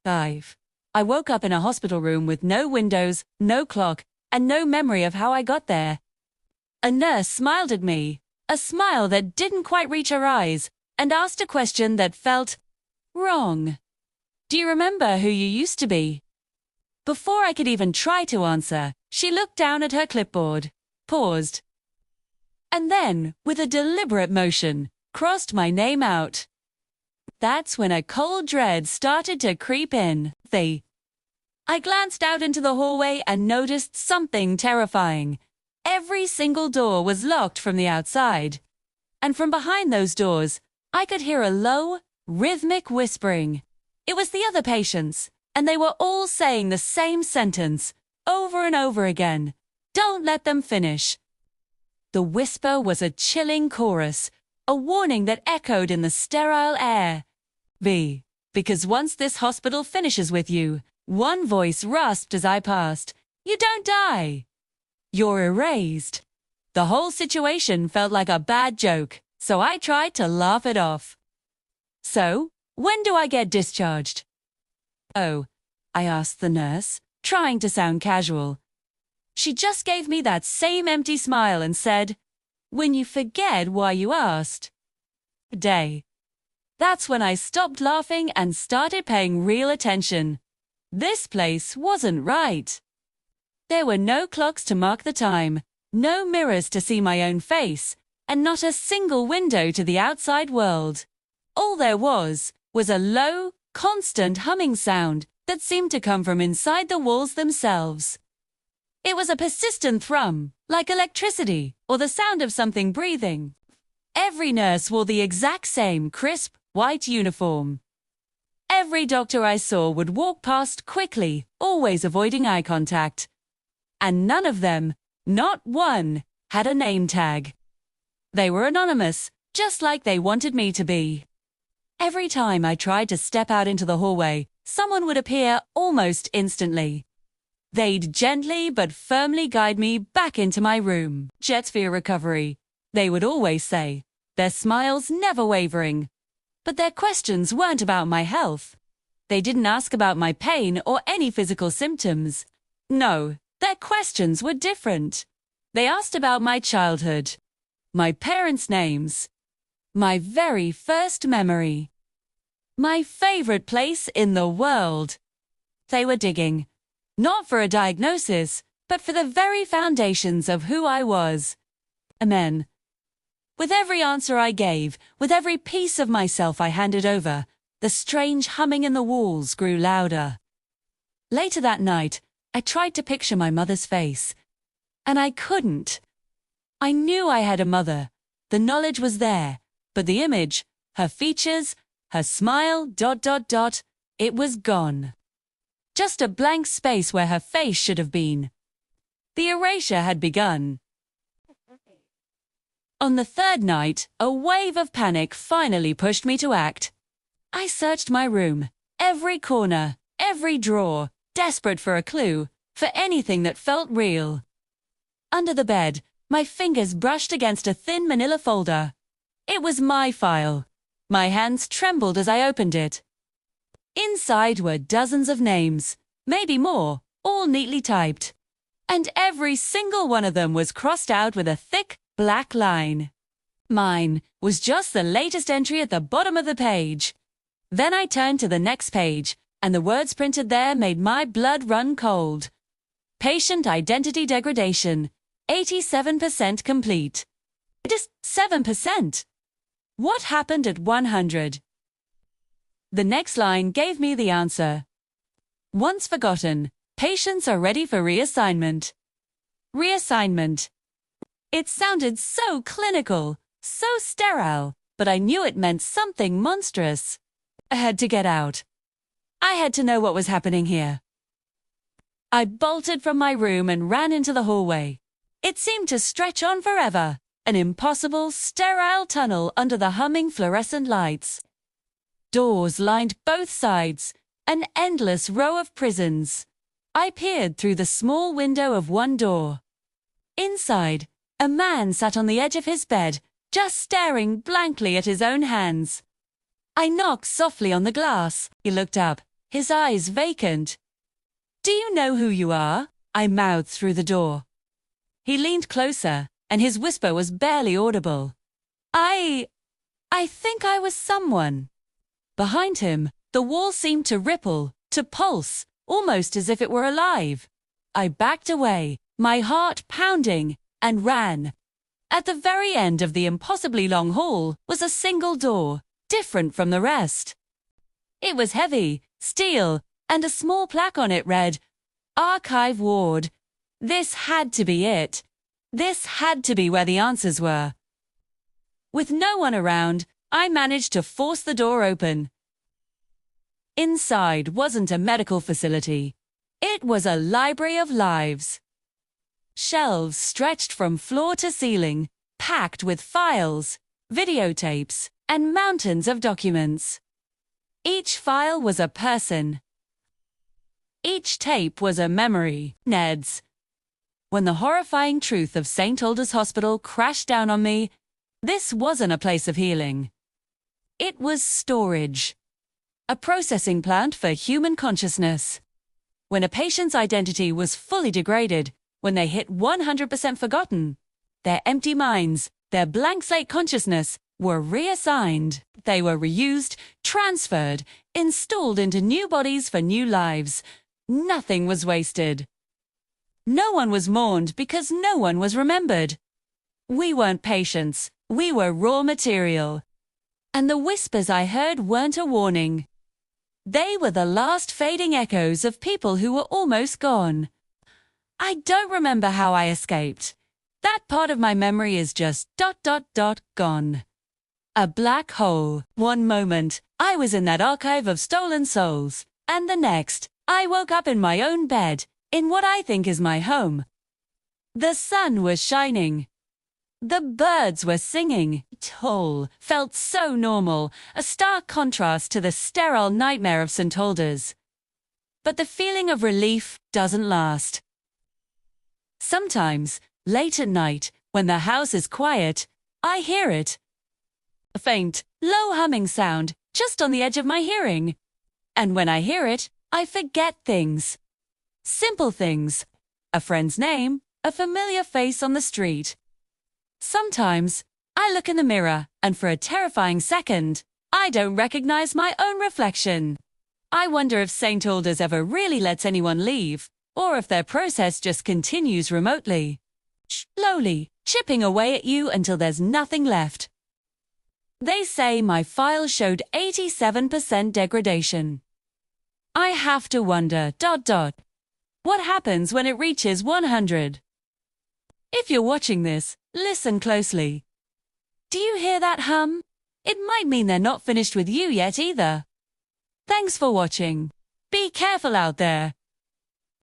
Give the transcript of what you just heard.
5. I woke up in a hospital room with no windows, no clock, and no memory of how I got there. A nurse smiled at me, a smile that didn't quite reach her eyes, and asked a question that felt wrong. Do you remember who you used to be? Before I could even try to answer, she looked down at her clipboard, paused, and then, with a deliberate motion, crossed my name out. That's when a cold dread started to creep in. I glanced out into the hallway and noticed something terrifying. Every single door was locked from the outside. And from behind those doors, I could hear a low, rhythmic whispering. It was the other patients, and they were all saying the same sentence, over and over again. Don't let them finish. The whisper was a chilling chorus, a warning that echoed in the sterile air. Because once this hospital finishes with you, one voice rasped as I passed, you don't die. You're erased. The whole situation felt like a bad joke, so I tried to laugh it off. So, when do I get discharged? Oh, I asked the nurse, trying to sound casual. She just gave me that same empty smile and said, when you forget why you asked. That's when I stopped laughing and started paying real attention. This place wasn't right. There were no clocks to mark the time, no mirrors to see my own face, and not a single window to the outside world. All there was a low, constant humming sound that seemed to come from inside the walls themselves. It was a persistent thrum, like electricity or the sound of something breathing. Every nurse wore the exact same crisp, white uniform. Every doctor I saw would walk past quickly, always avoiding eye contact. And none of them, not one, had a name tag. They were anonymous, just like they wanted me to be. Every time I tried to step out into the hallway, someone would appear almost instantly. They'd gently but firmly guide me back into my room. Jet for your recovery, they would always say, their smiles never wavering. But their questions weren't about my health. They didn't ask about my pain or any physical symptoms. No, their questions were different. They asked about my childhood, my parents' names, my very first memory, my favorite place in the world. They were digging, not for a diagnosis, but for the very foundations of who I was. Amen. With every answer I gave, with every piece of myself I handed over, the strange humming in the walls grew louder. Later that night, I tried to picture my mother's face, and I couldn't. I knew I had a mother. The knowledge was there, but the image, her features, her smile, it was gone. Just a blank space where her face should have been. The erasure had begun. On the third night, a wave of panic finally pushed me to act. I searched my room, every corner, every drawer, desperate for a clue, for anything that felt real. Under the bed, my fingers brushed against a thin manila folder. It was my file. My hands trembled as I opened it. Inside were dozens of names, maybe more, all neatly typed. And every single one of them was crossed out with a thick, black line. Mine was just the latest entry at the bottom of the page. Then I turned to the next page, and the words printed there made my blood run cold. Patient identity degradation, 87% complete. Just 7%. What happened at 100? The next line gave me the answer. Once forgotten, patients are ready for reassignment. Reassignment. It sounded so clinical, so sterile, but I knew it meant something monstrous. I had to get out. I had to know what was happening here. I bolted from my room and ran into the hallway. It seemed to stretch on forever, an impossible, sterile tunnel under the humming fluorescent lights. Doors lined both sides, an endless row of prisons. I peered through the small window of one door. Inside, a man sat on the edge of his bed, just staring blankly at his own hands. I knocked softly on the glass. He looked up, his eyes vacant. "Do you know who you are?" I mouthed through the door. He leaned closer, and his whisper was barely audible. I think I was someone." Behind him, the wall seemed to ripple, to pulse, almost as if it were alive. I backed away, my heart pounding, and ran. At the very end of the impossibly long hall was a single door, different from the rest. It was heavy, steel, and a small plaque on it read, "Archive Ward." This had to be it. This had to be where the answers were. With no one around, I managed to force the door open. Inside wasn't a medical facility. It was a library of lives. Shelves stretched from floor to ceiling, packed with files, videotapes, and mountains of documents. Each file was a person. Each tape was a memory. Ned's. When the horrifying truth of St. Aldous Hospital crashed down on me, this wasn't a place of healing. It was storage. A processing plant for human consciousness. When a patient's identity was fully degraded, when they hit 100% forgotten, their empty minds, their blank slate consciousness, were reassigned. They were reused, transferred, installed into new bodies for new lives. Nothing was wasted. No one was mourned because no one was remembered. We weren't patients, we were raw material. And the whispers I heard weren't a warning. They were the last fading echoes of people who were almost gone. I don't remember how I escaped. That part of my memory is just ... gone. A black hole. One moment, I was in that archive of stolen souls, and the next, I woke up in my own bed, in what I think is my home. The sun was shining. The birds were singing. It all felt so normal, a stark contrast to the sterile nightmare of St. Aldous. But the feeling of relief doesn't last. Sometimes, late at night, when the house is quiet, I hear it. A faint, low humming sound, just on the edge of my hearing. And when I hear it, I forget things. Simple things. A friend's name, a familiar face on the street. Sometimes, I look in the mirror, and for a terrifying second, I don't recognize my own reflection. I wonder if St. Aldous ever really lets anyone leave, or if their process just continues remotely, slowly chipping away at you until there's nothing left. They say my file showed 87% degradation. I have to wonder, ... what happens when it reaches 100? If you're watching this, listen closely. Do you hear that hum? It might mean they're not finished with you yet either. Thanks for watching. Be careful out there.